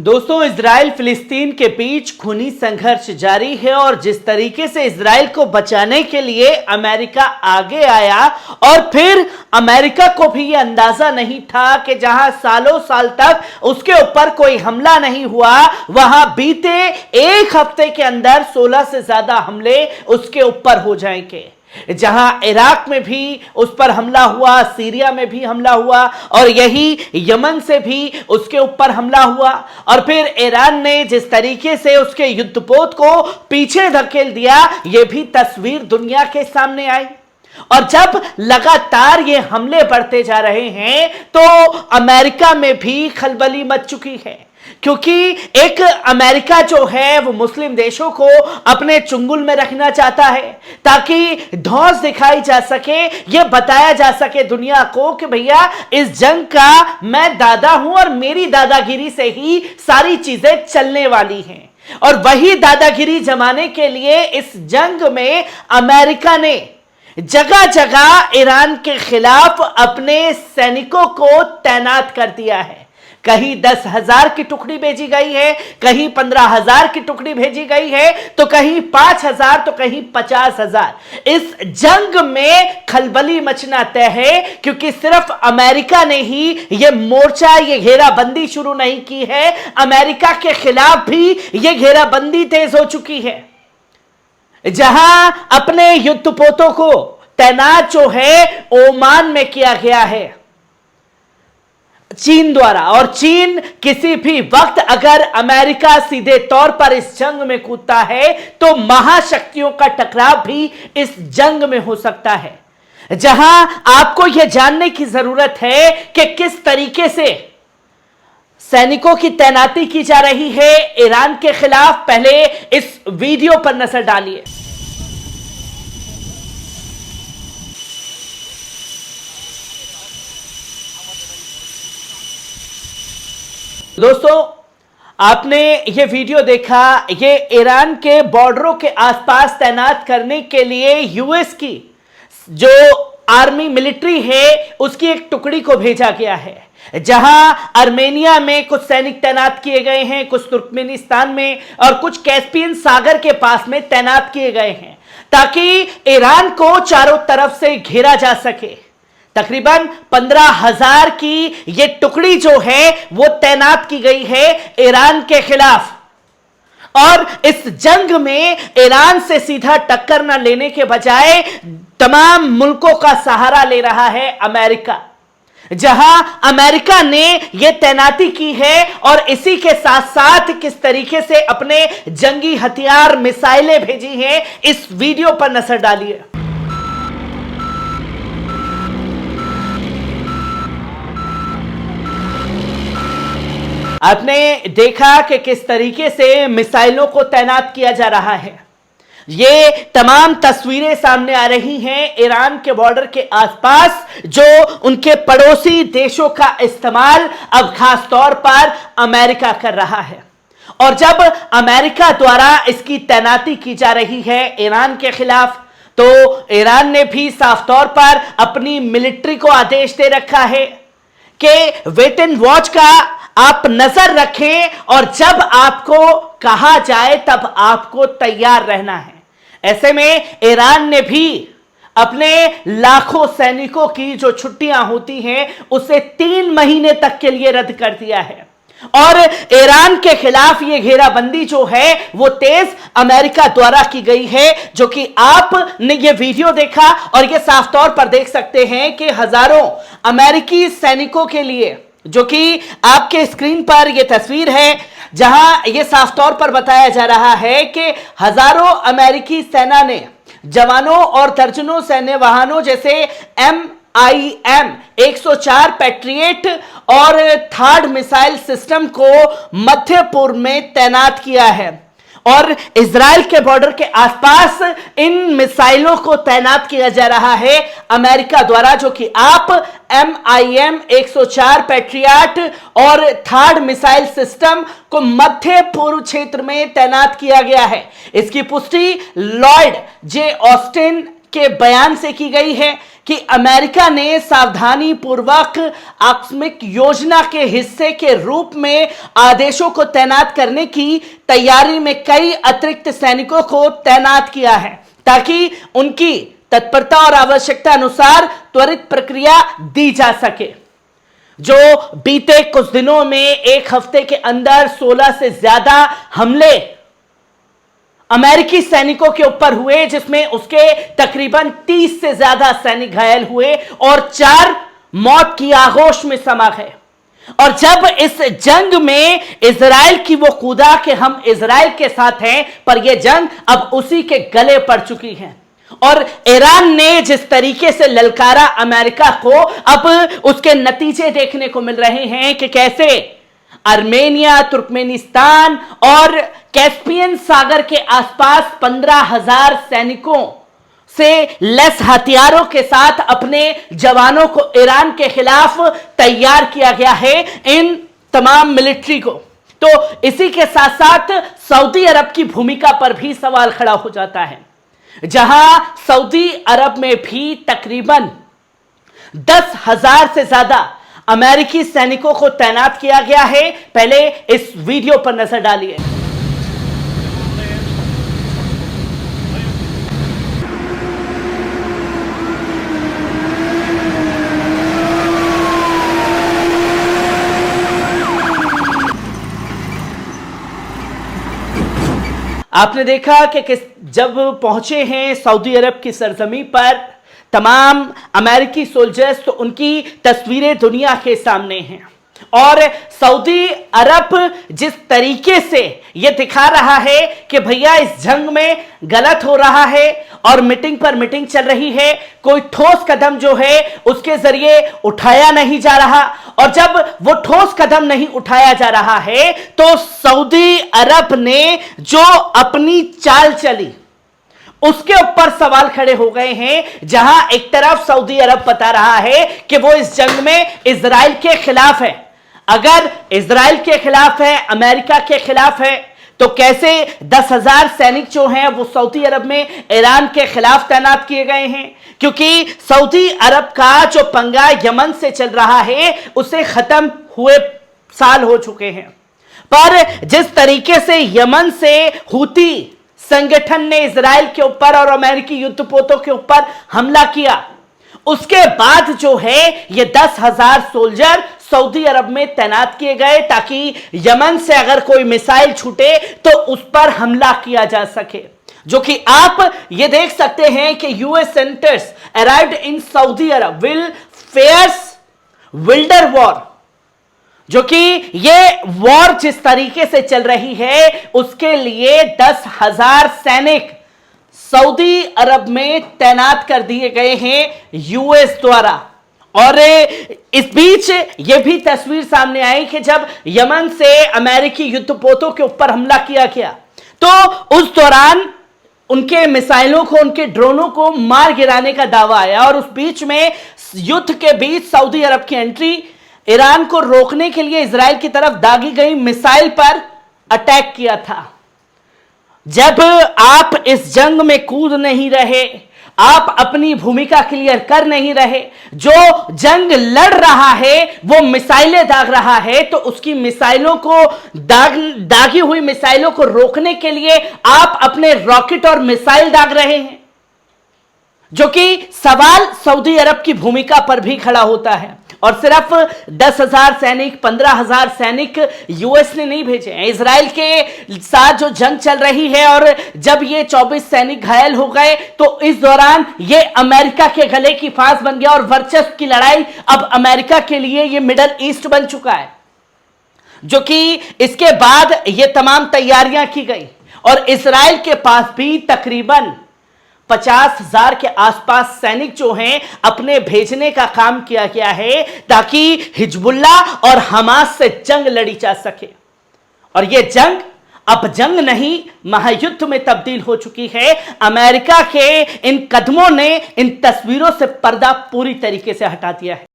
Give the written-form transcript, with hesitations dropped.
दोस्तों, इजराइल फिलिस्तीन के बीच खूनी संघर्ष जारी है और जिस तरीके से इजराइल को बचाने के लिए अमेरिका आगे आया और फिर अमेरिका को भी यह अंदाजा नहीं था कि जहां सालों साल तक उसके ऊपर कोई हमला नहीं हुआ, वहां बीते एक हफ्ते के अंदर 16 से ज्यादा हमले उसके ऊपर हो जाएंगे। जहां इराक में भी उस पर हमला हुआ, सीरिया में भी हमला हुआ और यही यमन से भी उसके ऊपर हमला हुआ और फिर ईरान ने जिस तरीके से उसके युद्धपोत को पीछे धकेल दिया, यह भी तस्वीर दुनिया के सामने आई। और जब लगातार ये हमले बढ़ते जा रहे हैं तो अमेरिका में भी खलबली मच चुकी है, क्योंकि एक अमेरिका जो है वो मुस्लिम देशों को अपने चुंगल में रखना चाहता है ताकि धौंस दिखाई जा सके, ये बताया जा सके दुनिया को कि भैया इस जंग का मैं दादा हूं और मेरी दादागिरी से ही सारी चीजें चलने वाली हैं। और वही दादागिरी जमाने के लिए इस जंग में अमेरिका ने जगह जगह ईरान के खिलाफ अपने सैनिकों को तैनात कर दिया है। कहीं 10,000 की टुकड़ी भेजी गई है, कहीं 15,000 की टुकड़ी भेजी गई है, तो कहीं 5,000 तो कहीं 50,000। इस जंग में खलबली मचना तय है, क्योंकि सिर्फ अमेरिका ने ही यह मोर्चा, यह घेराबंदी शुरू नहीं की है, अमेरिका के खिलाफ भी यह घेराबंदी तेज हो चुकी है। जहां अपने युद्धपोतों को तैनात जो है ओमान में किया गया है चीन द्वारा, और चीन किसी भी वक्त अगर अमेरिका सीधे तौर पर इस जंग में कूदता है तो महाशक्तियों का टकराव भी इस जंग में हो सकता है। जहां आपको यह जानने की जरूरत है कि किस तरीके से सैनिकों की तैनाती की जा रही है ईरान के खिलाफ, पहले इस वीडियो पर नजर डालिए। दोस्तों, आपने ये वीडियो देखा, ये ईरान के बॉर्डरों के आसपास तैनात करने के लिए यूएस की जो आर्मी मिलिट्री है उसकी एक टुकड़ी को भेजा गया है। जहां आर्मेनिया में कुछ सैनिक तैनात किए गए हैं, कुछ तुर्कमेनिस्तान में और कुछ कैस्पियन सागर के पास में तैनात किए गए हैं, ताकि ईरान को चारों तरफ से घेरा जा सके। तकरीबन 15,000 की ये टुकड़ी जो है वो तैनात की गई है ईरान के खिलाफ। और इस जंग में ईरान से सीधा टक्कर न लेने के बजाय तमाम मुल्कों का सहारा ले रहा है अमेरिका। जहां अमेरिका ने यह तैनाती की है और इसी के साथ साथ किस तरीके से अपने जंगी हथियार, मिसाइलें भेजी हैं, इस वीडियो पर नजर डालिए। आपने देखा कि किस तरीके से मिसाइलों को तैनात किया जा रहा है। ये तमाम तस्वीरें सामने आ रही हैं ईरान के बॉर्डर के आसपास, जो उनके पड़ोसी देशों का इस्तेमाल अब खास तौर पर अमेरिका कर रहा है। और जब अमेरिका द्वारा इसकी तैनाती की जा रही है ईरान के खिलाफ, तो ईरान ने भी साफ तौर पर अपनी मिलिट्री को आदेश दे रखा है कि वेट एंड वॉच का आप नजर रखें और जब आपको कहा जाए तब आपको तैयार रहना है। ऐसे में ईरान ने भी अपने लाखों सैनिकों की जो छुट्टियां होती हैं उसे 3 महीने तक के लिए रद्द कर दिया है। और ईरान के खिलाफ ये घेराबंदी जो है वो तेज अमेरिका द्वारा की गई है, जो कि आपने ये वीडियो देखा और ये साफ तौर पर देख सकते हैं कि हजारों अमेरिकी सैनिकों के लिए, जो कि आपके स्क्रीन पर यह तस्वीर है, जहां यह साफ तौर पर बताया जा रहा है कि हजारों अमेरिकी सेना ने जवानों और दर्जनों सैन्य वाहनों जैसे MIM 104 पैट्रियट और थर्ड मिसाइल सिस्टम को मध्य पूर्व में तैनात किया है। और इजराइल के बॉर्डर के आसपास इन मिसाइलों को तैनात किया जा रहा है अमेरिका द्वारा, जो कि आप MIM 104 पैट्रियट और थर्ड मिसाइल सिस्टम को मध्य पूर्व क्षेत्र में तैनात किया गया है। इसकी पुष्टि लॉयड जे ऑस्टिन के बयान से की गई है कि अमेरिका ने सावधानी पूर्वक आकस्मिक योजना के हिस्से के रूप में आदेशों को तैनात करने की तैयारी में कई अतिरिक्त सैनिकों को तैनात किया है ताकि उनकी तत्परता और आवश्यकता अनुसार त्वरित प्रक्रिया दी जा सके। जो बीते कुछ दिनों में एक हफ्ते के अंदर 16 से ज्यादा हमले अमेरिकी सैनिकों के ऊपर हुए, जिसमें उसके तकरीबन 30 से ज्यादा सैनिक घायल हुए और 4 मौत की आगोश में समा गए। और जब इस जंग में इजराइल की वो कूदा कि हम इजराइल के साथ हैं, पर यह जंग अब उसी के गले पड़ चुकी है। और ईरान ने जिस तरीके से ललकारा अमेरिका को, अब उसके नतीजे देखने को मिल रहे हैं कि कैसे आर्मेनिया, तुर्कमेनिस्तान और कैस्पियन सागर के आसपास 15,000 सैनिकों से लेस हथियारों के साथ अपने जवानों को ईरान के खिलाफ तैयार किया गया है, इन तमाम मिलिट्री को। तो इसी के साथ साथ सऊदी अरब की भूमिका पर भी सवाल खड़ा हो जाता है, जहां सऊदी अरब में भी तकरीबन 10,000 से ज्यादा अमेरिकी सैनिकों को तैनात किया गया है। पहले इस वीडियो पर नजर डालिए। आपने देखा कि जब पहुंचे हैं सऊदी अरब की सरजमी पर तमाम अमेरिकी सोल्जर्स, तो उनकी तस्वीरें दुनिया के सामने हैं। और सऊदी अरब जिस तरीके से यह दिखा रहा है कि भैया इस जंग में गलत हो रहा है और मीटिंग पर मीटिंग चल रही है, कोई ठोस कदम जो है उसके जरिए उठाया नहीं जा रहा। और जब वो ठोस कदम नहीं उठाया जा रहा है तो सऊदी अरब ने जो अपनी चाल चली उसके ऊपर सवाल खड़े हो गए हैं, जहां एक तरफ सऊदी अरब बता रहा है कि वो इस जंग में इजराइल के खिलाफ है। अगर इजराइल के खिलाफ है, अमेरिका के खिलाफ है, तो कैसे 10,000 सैनिक जो हैं वो सऊदी अरब में ईरान के खिलाफ तैनात किए गए हैं? क्योंकि सऊदी अरब का जो पंगा यमन से चल रहा है उसे खत्म हुए साल हो चुके हैं, पर जिस तरीके से यमन से हूती संगठन ने इजराइल के ऊपर और अमेरिकी युद्धपोतों के ऊपर हमला किया, उसके बाद जो है ये 10,000 सोल्जर सऊदी अरब में तैनात किए गए ताकि यमन से अगर कोई मिसाइल छूटे तो उस पर हमला किया जा सके। जो कि आप ये देख सकते हैं कि US senators arrived in Saudi Arab विल फेयर्स विल्डर वॉर, जो कि ये वॉर जिस तरीके से चल रही है उसके लिए 10,000 सैनिक सऊदी अरब में तैनात कर दिए गए हैं यूएस द्वारा। और इस बीच यह भी तस्वीर सामने आई कि जब यमन से अमेरिकी युद्धपोतों के ऊपर हमला किया गया तो उस दौरान उनके मिसाइलों को, उनके ड्रोनों को मार गिराने का दावा आया। और उस बीच में युद्ध के बीच सऊदी अरब की एंट्री ईरान को रोकने के लिए इजराइल की तरफ दागी गई मिसाइल पर अटैक किया था। जब आप इस जंग में कूद नहीं रहे, आप अपनी भूमिका क्लियर कर नहीं रहे, जो जंग लड़ रहा है वो मिसाइलें दाग रहा है, तो उसकी मिसाइलों को दागी हुई मिसाइलों को रोकने के लिए आप अपने रॉकेट और मिसाइल दाग रहे हैं। जो कि सवाल सऊदी अरब की भूमिका पर भी खड़ा होता है। और सिर्फ 10,000 सैनिक, 15,000 सैनिक यूएस ने नहीं भेजे हैं। इजराइल के साथ जो जंग चल रही है और जब ये 24 सैनिक घायल हो गए तो इस दौरान ये अमेरिका के गले की फांस बन गया और वर्चस्व की लड़ाई अब अमेरिका के लिए ये मिडल ईस्ट बन चुका है। जो कि इसके बाद ये तमाम तैयारियां की गई और इजराइल के पास भी तकरीबन 50,000 के आसपास सैनिक जो हैं अपने भेजने का काम किया गया है ताकि हिजबुल्ला और हमास से जंग लड़ी जा सके। और यह जंग अब जंग नहीं, महायुद्ध में तब्दील हो चुकी है। अमेरिका के इन कदमों ने इन तस्वीरों से पर्दा पूरी तरीके से हटा दिया है।